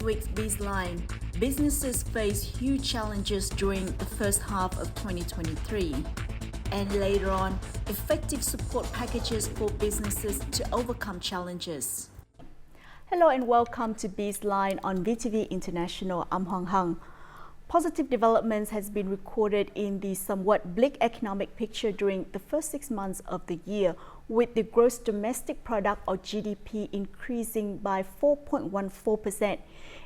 this week's Bizline, businesses face huge challenges during the first half of 2023. And later on, effective support packages for businesses to overcome challenges. Hello and welcome to Bizline on VTV International. I'm Hoàng Hằng. Positive developments has been recorded in the somewhat bleak economic picture during the first 6 months of the year, with the gross domestic product or GDP increasing by 4.14%.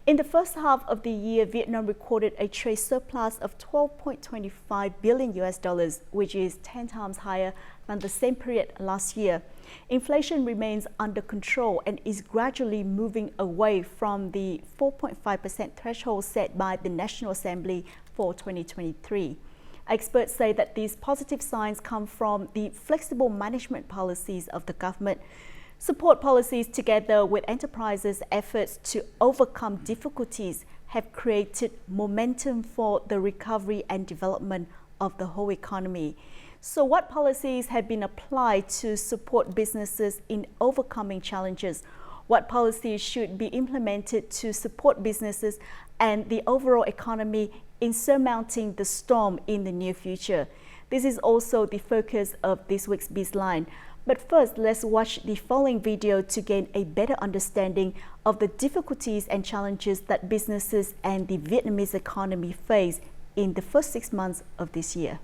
In the first half of the year, Vietnam recorded a trade surplus of 12.25 billion US dollars, which is 10 times higher than the same period last year. Inflation remains under control and is gradually moving away from the 4.5% threshold set by the National Assembly for 2023. Experts say that these positive signs come from the flexible management policies of the government. Support policies, together with enterprises' efforts to overcome difficulties, have created momentum for the recovery and development of the whole economy. So what policies have been applied to support businesses in overcoming challenges? What policies should be implemented to support businesses and the overall economy in surmounting the storm in the near future? This is also the focus of this week's Bizline. But first, let's watch the following video to gain a better understanding of the difficulties and challenges that businesses and the Vietnamese economy face in the first 6 months of this year.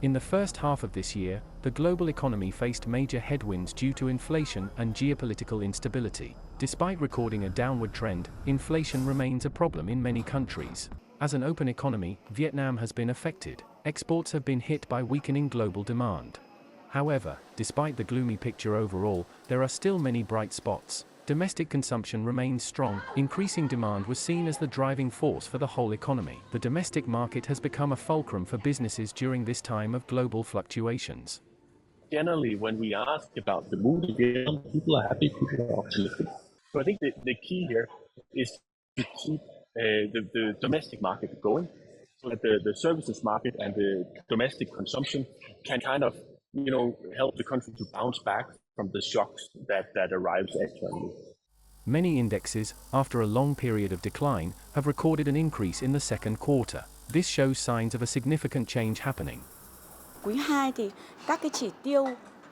In the first half of this year, the global economy faced major headwinds due to inflation and geopolitical instability. Despite recording a downward trend, inflation remains a problem in many countries. As an open economy, Vietnam has been affected. Exports have been hit by weakening global demand. However, despite the gloomy picture overall, there are still many bright spots. Domestic consumption remains strong. Increasing demand was seen as the driving force for the whole economy. The domestic market has become a fulcrum for businesses during this time of global fluctuations. Generally, when we ask about the mood in Vietnam, people are happy, people are optimistic. So I think the key here is to keep the domestic market going, so that the services market and the domestic consumption can kind of, help the country to bounce back from the shocks that arrives externally. Many indexes, after a long period of decline, have recorded an increase in the second quarter. This shows signs of a significant change happening. Quý 2 thì các cái chỉ tiêu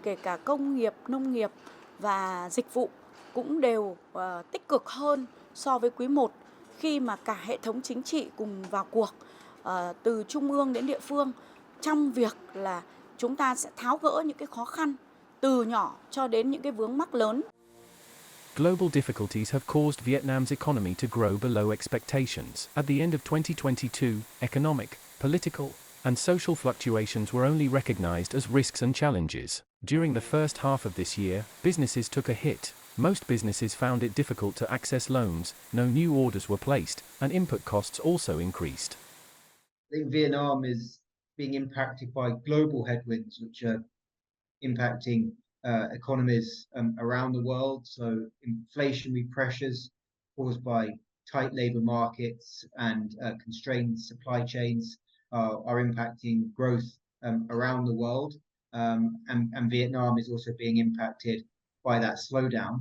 kể cả công nghiệp, nông nghiệp và dịch vụ cũng đều tích cực hơn so với quý 1 khi mà cả hệ thống chính trị cùng vào cuộc từ trung ương đến địa phương trong việc là chúng ta sẽ tháo gỡ những cái khó khăn từ nhỏ cho đến những cái vướng mắc lớn. Global difficulties have caused Vietnam's economy to grow below expectations. At the end of 2022, economic, political, and social fluctuations were only recognized as risks and challenges. During the first half of this year, businesses took a hit. Most businesses found it difficult to access loans, no new orders were placed, and input costs also increased. I think Vietnam is being impacted by global headwinds, which are impacting economies around the world. So inflationary pressures caused by tight labor markets and constrained supply chains are impacting growth around the world. And Vietnam is also being impacted by that slowdown.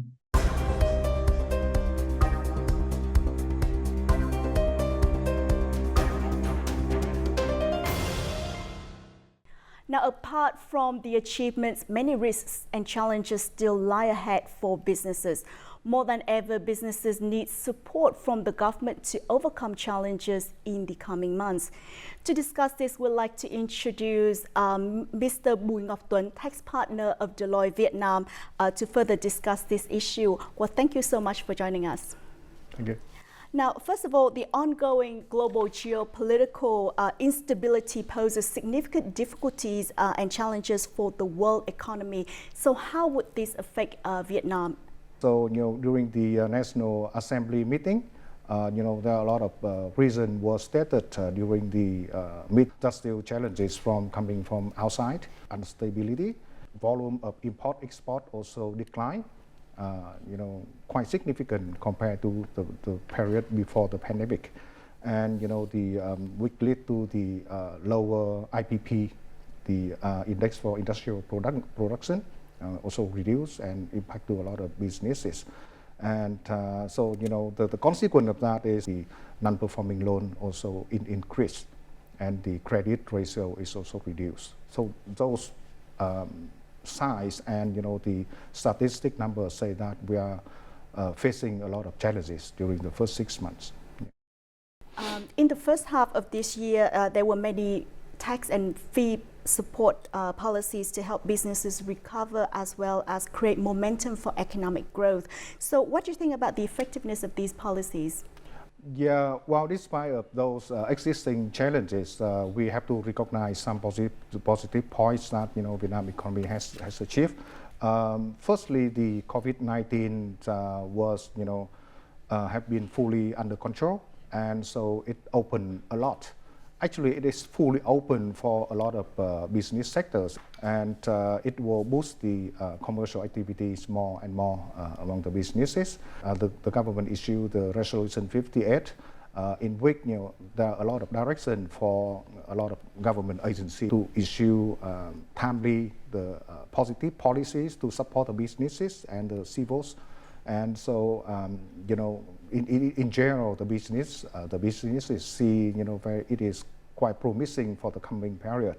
Now, apart from the achievements, many risks and challenges still lie ahead for businesses. More than ever, businesses need support from the government to overcome challenges in the coming months. To discuss this, we'd like to introduce Mr. Bùi Ngọc Tuấn, tax partner of Deloitte Vietnam, to further discuss this issue. Well, thank you so much for joining us. Thank you. Now, first of all, the ongoing global geopolitical instability poses significant difficulties and challenges for the world economy. So how would this affect Vietnam? So, during the National Assembly meeting, there are a lot of reasons were stated during the meet. There's still challenges coming from outside, instability, volume of import-export also declined. Quite significant compared to the period before the pandemic. and which lead to the lower IPP, the index for industrial production, also reduced and impact to a lot of businesses. And so the consequence of that is the non-performing loan also increased, and the credit ratio is also reduced. So those size and the statistic numbers say that we are facing a lot of challenges during the first 6 months. In the first half of this year, there were many tax and fee support policies to help businesses recover as well as create momentum for economic growth. So what do you think about the effectiveness of these policies? Yeah, well, despite of those existing challenges, we have to recognize some positive points that Vietnam economy has achieved. Firstly, the COVID-19 was have been fully under control, and so it opened a lot. Actually, it is fully open for a lot of business sectors, and it will boost the commercial activities more and more among the businesses. The government issued the Resolution 58, in which there are a lot of direction for a lot of government agencies to issue timely the positive policies to support the businesses and the civils. And so, in general, the businesses see, it is quite promising for the coming period.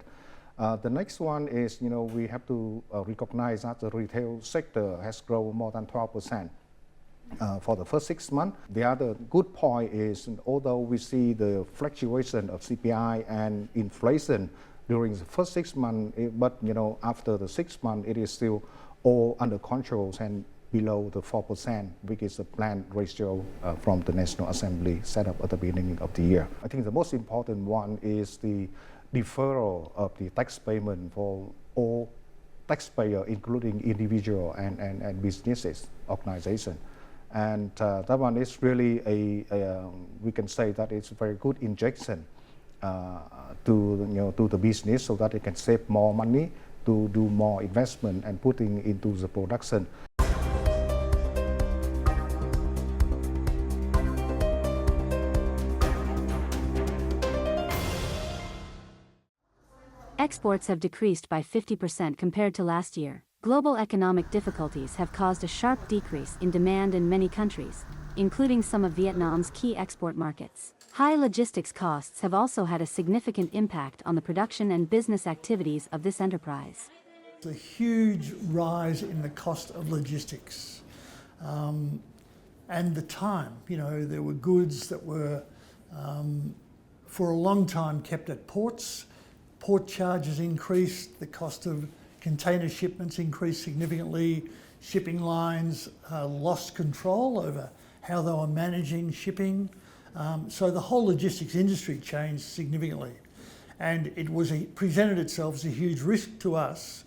The next one is, we have to recognize that the retail sector has grown more than 12% for the first 6 months. The other good point is, although we see the fluctuation of CPI and inflation during the first 6 months, but after the 6 months, it is still all under control and below the 4%, which is the planned ratio from the National Assembly set up at the beginning of the year. I think the most important one is the deferral of the tax payment for all taxpayers, including individual and businesses, organization. And that one is really we can say that it's a very good injection to the business, so that it can save more money to do more investment and putting into the production. Exports have decreased by 50% compared to last year. Global economic difficulties have caused a sharp decrease in demand in many countries, including some of Vietnam's key export markets. High logistics costs have also had a significant impact on the production and business activities of this enterprise. A huge rise in the cost of logistics and the time. There were goods that were for a long time kept at ports. Port charges increased, the cost of container shipments increased significantly, shipping lines lost control over how they were managing shipping. So the whole logistics industry changed significantly, and it presented itself as a huge risk to us.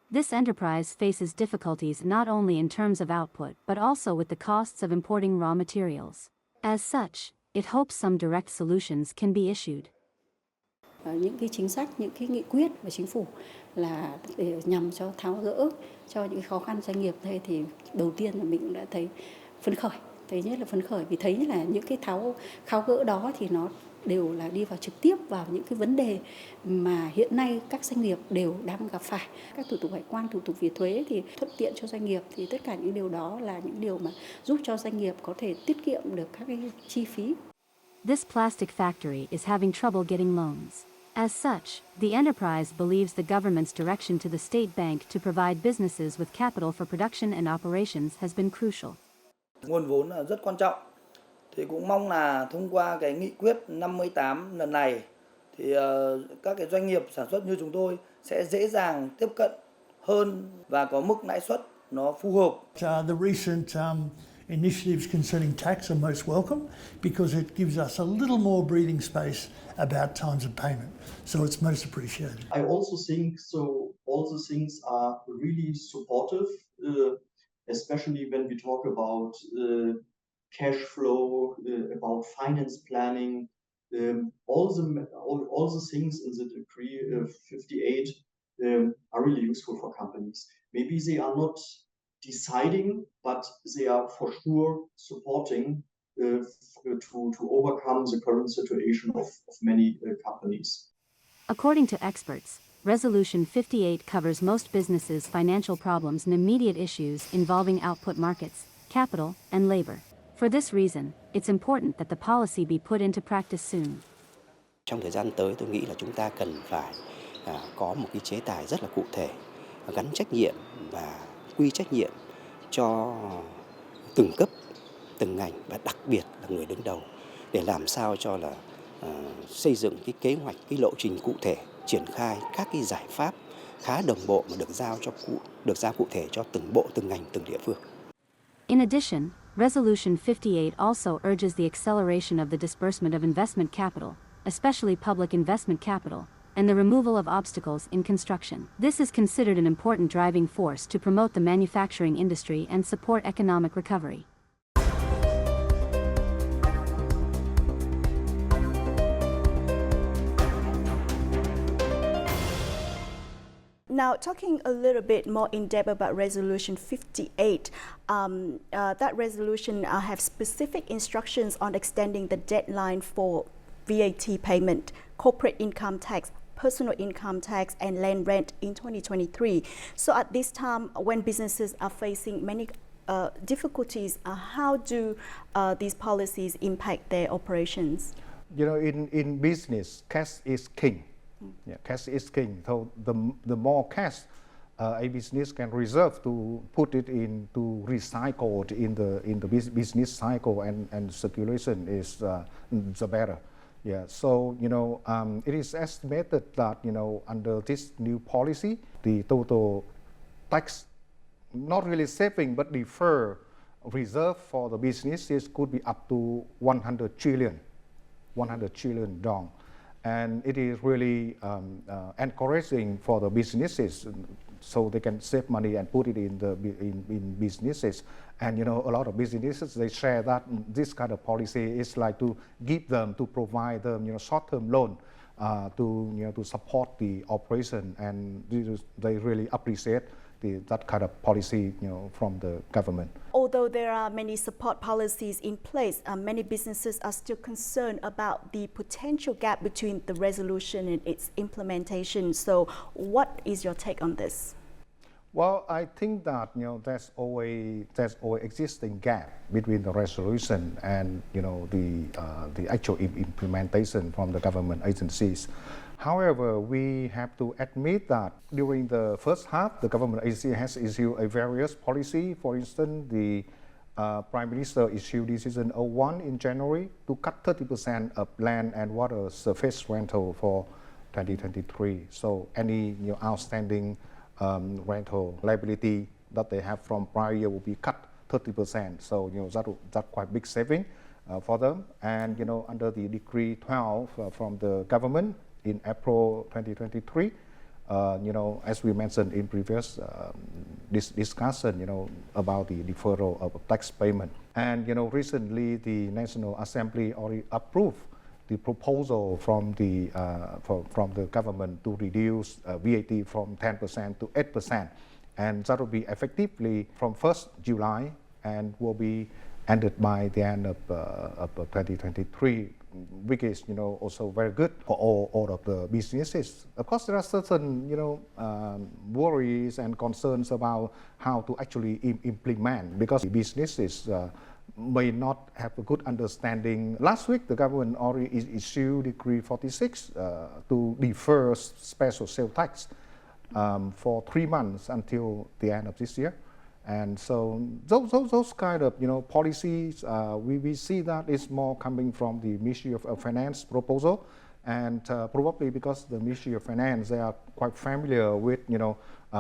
This enterprise faces difficulties not only in terms of output but also with the costs of importing raw materials. As such, it hopes some direct solutions can be issued. Những cái chính sách, những cái nghị quyết của chính phủ là để nhằm cho tháo gỡ cho những khó khăn doanh nghiệp đây, thì đầu tiên là mình cũng đã thấy phấn khởi. Thứ nhất là phấn khởi vì thấy là những cái tháo gỡ đó thì nó đều là đi vào trực tiếp vào những cái vấn đề mà hiện nay các doanh nghiệp đều đang gặp phải. Các thủ tục hải quan, thủ tục về thuế thì thuận tiện cho doanh nghiệp, thì tất cả những điều đó là những điều mà giúp cho doanh nghiệp có thể tiết kiệm được các cái chi phí. This plastic factory is having trouble getting loans. As such, the enterprise believes the government's direction to the state bank to provide businesses with capital for production and operations has been crucial. Nguồn vốn là rất quan trọng. Thì cũng mong là thông qua cái nghị quyết 58 lần này thì các cái doanh nghiệp sản xuất như chúng tôi sẽ dễ dàng tiếp cận hơn và có mức lãi suất nó phù hợp. The recent initiatives concerning tax are most welcome because it gives us a little more breathing space about times of payment. So it's most appreciated. I also think so. All the things are really supportive, especially when we talk about cash flow, about finance planning. All the things in the decree 58 are really useful for companies. Maybe they are not deciding, but they are for sure supporting to overcome the current situation of many companies. According to experts, Resolution 58 covers most businesses' financial problems and immediate issues involving output markets, capital, and labor. For this reason, it's important that the policy be put into practice soon. Trong thời gian tới, tôi nghĩ là chúng ta cần phải có một cái chế tài rất là cụ thể, gắn trách nhiệm và quy trách nhiệm cho từng cấp, từng ngành và đặc biệt là người đứng đầu, để làm sao cho là xây dựng cái kế hoạch, cái lộ trình cụ thể, triển khai các cái giải pháp khá đồng bộ mà được giao cụ thể cho từng bộ, từng ngành, từng địa phương. In addition, Resolution 58 also urges the acceleration of the disbursement of investment capital, especially public investment capital, and the removal of obstacles in construction. This is considered an important driving force to promote the manufacturing industry and support economic recovery. Now, talking a little bit more in depth about Resolution 58, that resolution have specific instructions on extending the deadline for VAT payment, corporate income tax, personal income tax, and land rent in 2023. So at this time, when businesses are facing many difficulties, how do these policies impact their operations? You know, in business, cash is king. Yeah, cash is king. So the more cash a business can reserve to put it into recycled in the business cycle and circulation is the better. Yeah. So you know, it is estimated that under this new policy, the total tax, not really saving but defer reserve for the businesses could be up to 100 trillion dong. And it is really encouraging for the businesses so they can save money and put it in businesses. And a lot of businesses, they share that this kind of policy is like to give them, to provide them short-term loan to support the operation, and they really appreciate that kind of policy from the government. Although there are many support policies in place, many businesses are still concerned about the potential gap between the resolution and its implementation. So what is your take on this? Well, I think that there's always existing gap between the resolution and the actual implementation from the government agencies. However, we have to admit that during the first half, the government agency has issued a various policy. For instance, the Prime Minister issued Decision 01 in January to cut 30% of land and water surface rental for 2023. So any outstanding rental liability that they have from prior year will be cut 30%. So that's quite big saving for them. And under the Decree 12 from the government in April 2023, as we mentioned in previous discussion, about the deferral of tax payment. And recently the National Assembly already approved the proposal from the government to reduce VAT from 10% to 8%, and that will be effectively from 1st July and will be ended by the end of 2023, which is also very good for all of the businesses. Of course, there are certain worries and concerns about how to actually implement, because the businesses may not have a good understanding. Last week, the government already issued Decree 46 to defer special sales tax for 3 months until the end of this year. And so those kind of policies, we see that is more coming from the Ministry of Finance proposal, and probably because the Ministry of Finance, they are quite familiar with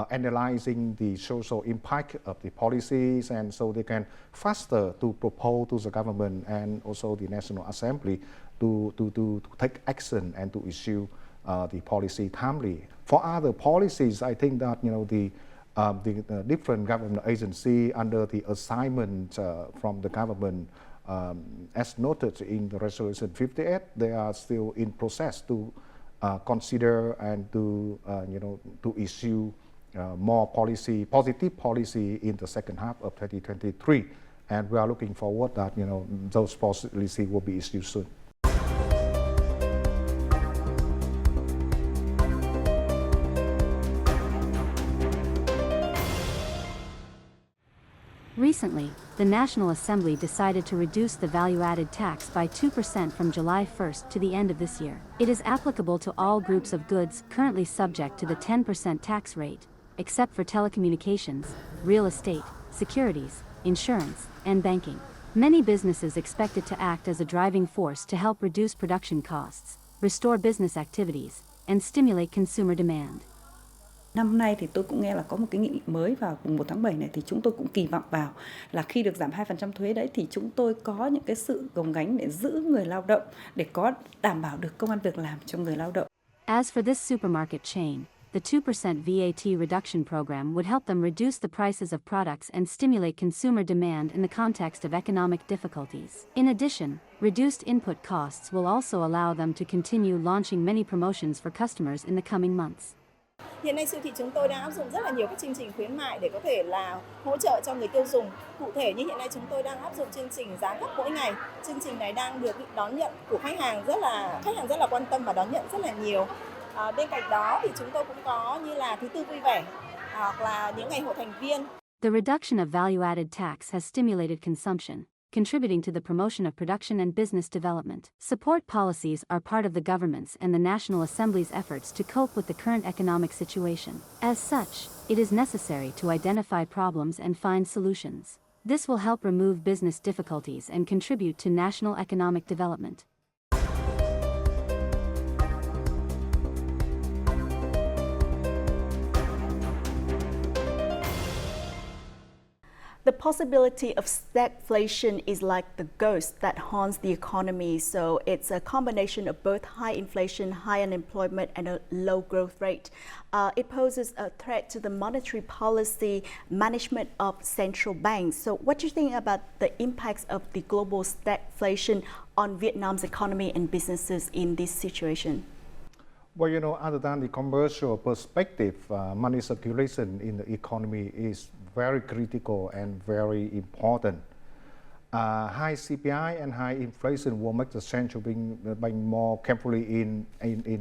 analyzing the social impact of the policies, and so they can faster to propose to the government and also the National Assembly to take action and to issue the policy timely. For other policies, I think that the different government agency under the assignment from the government, as noted in the Resolution 58, they are still in process to consider and to issue more positive policy in the second half of 2023. and we are looking forward that those policy will be issued soon. Recently, the National Assembly decided to reduce the value-added tax by 2% from July 1st to the end of this year. It is applicable to all groups of goods currently subject to the 10% tax rate, except for telecommunications, real estate, securities, insurance, and banking. Many businesses expect it to act as a driving force to help reduce production costs, restore business activities, and stimulate consumer demand. Năm nay thì tôi cũng nghe là có một cái nghị định mới vào mùng 1 tháng 7 này, thì chúng tôi cũng kỳ vọng vào là khi được giảm 2% thuế đấy thì chúng tôi có những cái sự gồng gánh để giữ người lao động, để có đảm bảo được công ăn việc làm cho người lao động. As for this supermarket chain, the 2% VAT reduction program would help them reduce the prices of products and stimulate consumer demand in the context of economic difficulties. In addition, reduced input costs will also allow them to continue launching many promotions for customers in the coming months. Hiện nay siêu thị chúng tôi đang áp dụng rất là nhiều các chương trình khuyến mại để có thể là hỗ trợ cho người tiêu dùng. Cụ thể như hiện nay chúng tôi đang áp dụng chương trình giá thấp mỗi ngày. Chương trình này đang được đón nhận của khách hàng rất là quan tâm và đón nhận rất là nhiều. Bên cạnh đó thì chúng tôi cũng có như là thứ tư vui vẻ hoặc là những ngày hội thành viên. The reduction of value-added tax has stimulated consumption, contributing to the promotion of production and business development. Support policies are part of the government's and the National Assembly's efforts to cope with the current economic situation. As such, it is necessary to identify problems and find solutions. This will help remove business difficulties and contribute to national economic development. The possibility of stagflation is like the ghost that haunts the economy. So it's a combination of both high inflation, high unemployment, and a low growth rate. It poses a threat to the monetary policy management of central banks. So what do you think about the impacts of the global stagflation on Vietnam's economy and businesses in this situation? Well, other than the commercial perspective, money circulation in the economy is very critical and very important. High CPI and high inflation will make the central bank more carefully in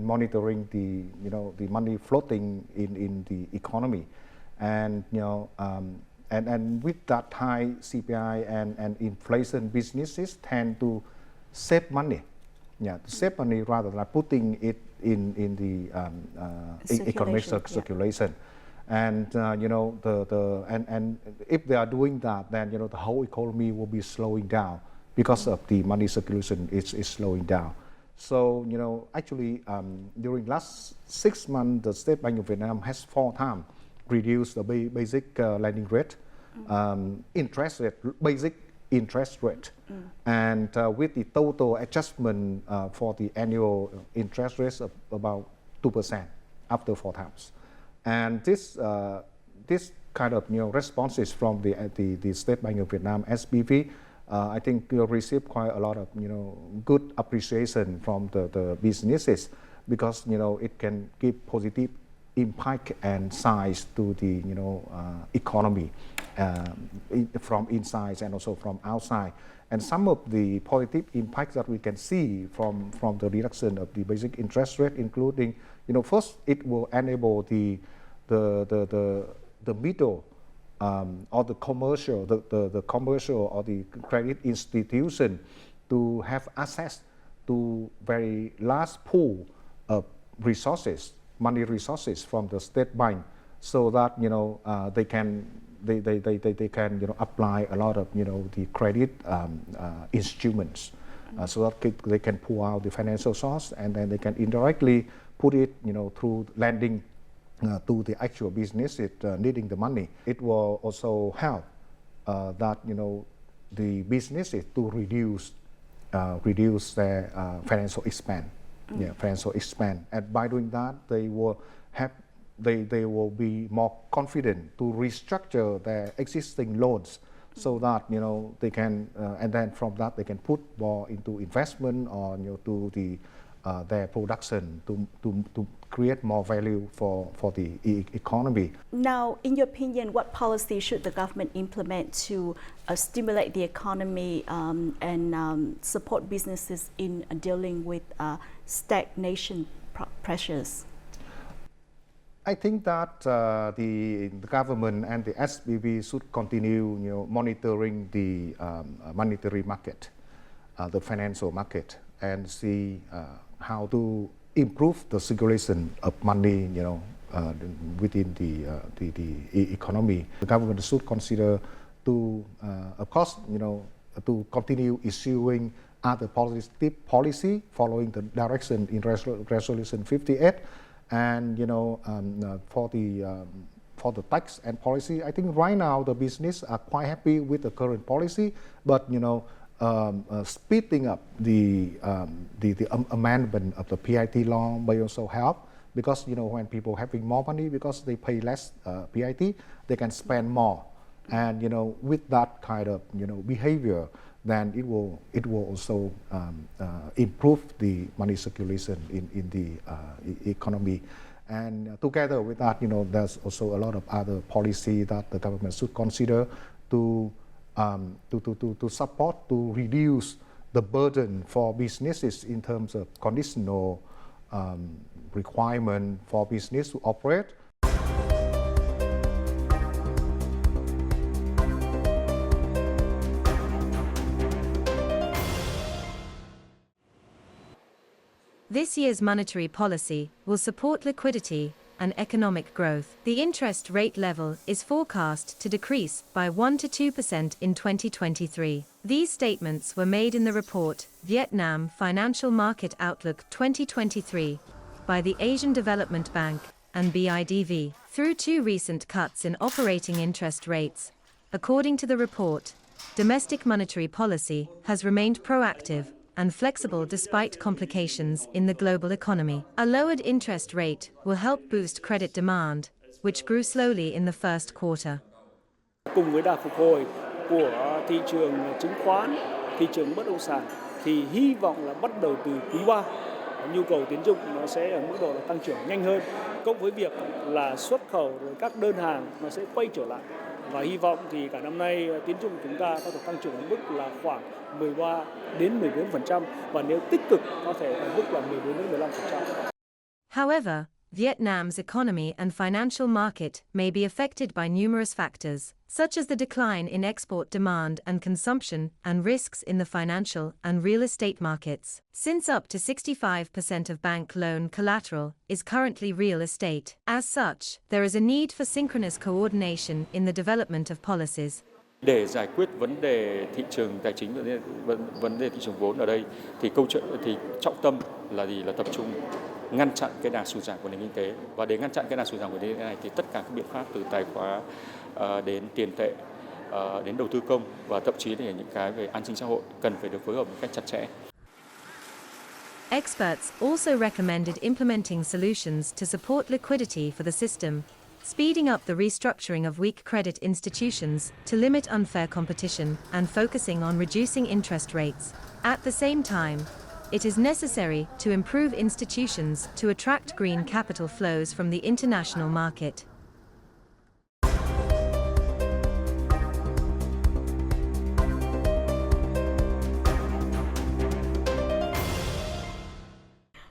monitoring the money floating in the economy, and and with that high CPI and inflation, businesses tend to save money. To save money rather than putting it in the economic circulation. And and if they are doing that, then the whole economy will be slowing down because of the money circulation is slowing down. So actually during last 6 months, the State Bank of Vietnam has 4 times reduced the basic lending rate, interest rate, basic interest rate, and with the total adjustment for the annual interest rates of about 2% after 4 times. And this kind of responses from the State Bank of Vietnam (SBV), I think received quite a lot of good appreciation from the businesses, because it can give positive impact and size to the economy from inside and also from outside. And some of the positive impacts that we can see from the reduction of the basic interest rate, including first, it will enable the middle or the commercial or the credit institution to have access to very large pool of resources, money resources from the state bank, so that they can apply a lot of the credit instruments, so that they can pull out the financial source, and then they can indirectly put it through lending to the actual business needing the money. It will also help that the businesses to reduce their financial expense. Financial expense, and by doing that, they will be more confident to restructure their existing loans, so that they can, and then from that they can put more into investment or to the their production to create more value for the economy. Now, in your opinion, what policy should the government implement to stimulate the economy and support businesses in dealing with stagnation pressures? I think that the government and the SBB should continue, monitoring the monetary market, the financial market, and see how to improve the circulation of money, within the economy. The government should consider to, of course, to continue issuing other policy following the direction in Resolution 58. And for the tax and policy, I think right now the business are quite happy with the current policy, but speeding up the amendment of the PIT law may also help, because when people having more money because they pay less PIT, they can spend more, and with that kind of behavior, then it will also improve the money circulation in the economy. And together with that, there's also a lot of other policy that the government should consider to support, to reduce the burden for businesses in terms of conditional requirement for business to operate. This year's monetary policy will support liquidity and economic growth. The interest rate level is forecast to decrease by 1 to 2% in 2023. These statements were made in the report Vietnam Financial Market Outlook 2023 by the Asian Development Bank and BIDV. Through two recent cuts in operating interest rates, according to the report, domestic monetary policy has remained proactive and flexible despite complications in the global economy. A lowered interest rate will help boost credit demand, which grew slowly in the first quarter. Cùng với đà phục hồi của thị trường chứng khoán, thị trường bất động sản thì hy vọng là bắt đầu từ quý 3, nhu cầu tín dụng nó sẽ ở mức độ là tăng trưởng nhanh hơn, cộng với việc là xuất khẩu rồi các đơn hàng nó sẽ quay trở lại. Và hy vọng thì cả năm nay tín dụng chúng ta có thể tăng trưởng ở mức là khoảng 13 đến 14%, và nếu tích cực có thể ở mức là 14 đến 15%. However, Vietnam's economy and financial market may be affected by numerous factors, such as the decline in export demand and consumption and risks in the financial and real estate markets, since up to 65% of bank loan collateral is currently real estate. As such, there is a need for synchronous coordination in the development of policies. Để giải quyết vấn đề thị trường tài chính và vấn đề thị trường vốn ở đây thì trọng tâm là gì? Là tập trung ngăn chặn cái đà sụt giảm của nền kinh tế, và để ngăn chặn cái đà sụt giảm của nền kinh tế này thì tất cả các biện pháp từ tài khóa đến tiền tệ đến đầu tư công và thậm chí là những cái về an sinh xã hội cần phải được phối hợp một cách chặt chẽ. Experts also recommended implementing solutions to support liquidity for the system, speeding up the restructuring of weak credit institutions to limit unfair competition and focusing on reducing interest rates. At the same time, it is necessary to improve institutions to attract green capital flows from the international market.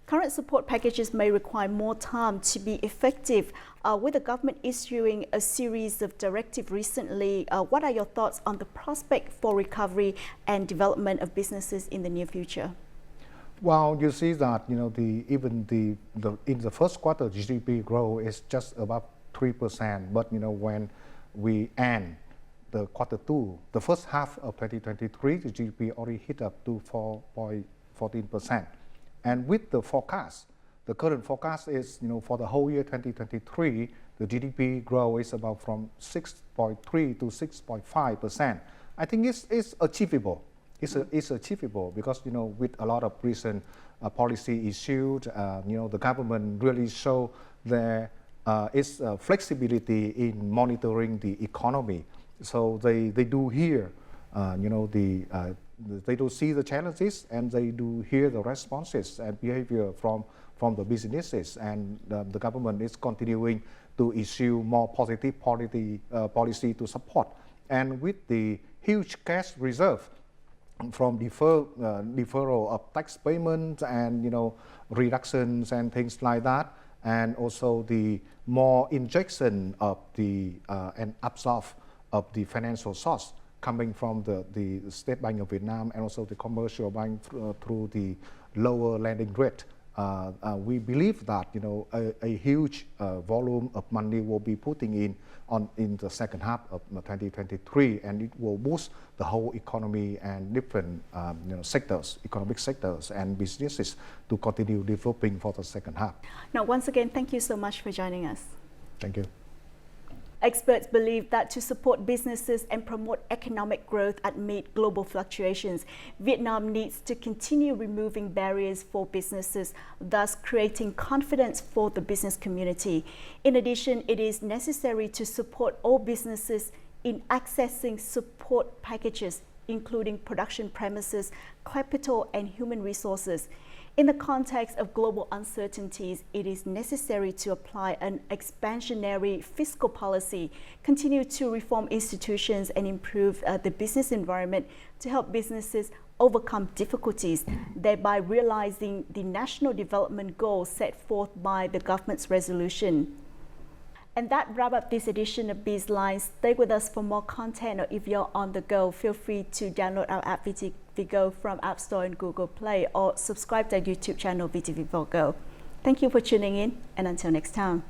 Current support packages may require more time to be effective. With the government issuing a series of directives recently, what are your thoughts on the prospect for recovery and development of businesses in the near future? Well, you see that even in the first quarter, GDP growth is just about 3%. But when we end the quarter two, the first half of 2023, the GDP already hit up to 4.14%. And with the forecast, the current forecast is for the whole year 2023, the GDP growth is about from 6.3 to 6.5%. I think it's achievable. It's achievable because with a lot of recent policy issued, the government really show there is flexibility in monitoring the economy. So they do here, they do see the challenges and they do hear the responses and behavior from the businesses, and the government is continuing to issue more positive policy to support. And with the huge cash reserve from deferral of tax payments and reductions and things like that, and also the more injection of the and absorb of the financial source coming from the State Bank of Vietnam and also the commercial bank through the lower lending rate. We believe that a huge volume of money will be putting in the second half of 2023, and it will boost the whole economy and different sectors, economic sectors and businesses to continue developing for the second half. Now, once again, thank you so much for joining us. Thank you. Experts believe that to support businesses and promote economic growth amid global fluctuations, Vietnam needs to continue removing barriers for businesses, thus creating confidence for the business community. In addition, it is necessary to support all businesses in accessing support packages, including production premises, capital, and human resources. In the context of global uncertainties, it is necessary to apply an expansionary fiscal policy, continue to reform institutions, and improve the business environment to help businesses overcome difficulties, thereby realizing the national development goals set forth by the government's resolution. And that wraps up this edition of BizLine. Stay with us for more content, or if you're on the go, feel free to download our app VTV Go from App Store and Google Play, or subscribe to our YouTube channel VTV4 Go. Thank you for tuning in, and until next time.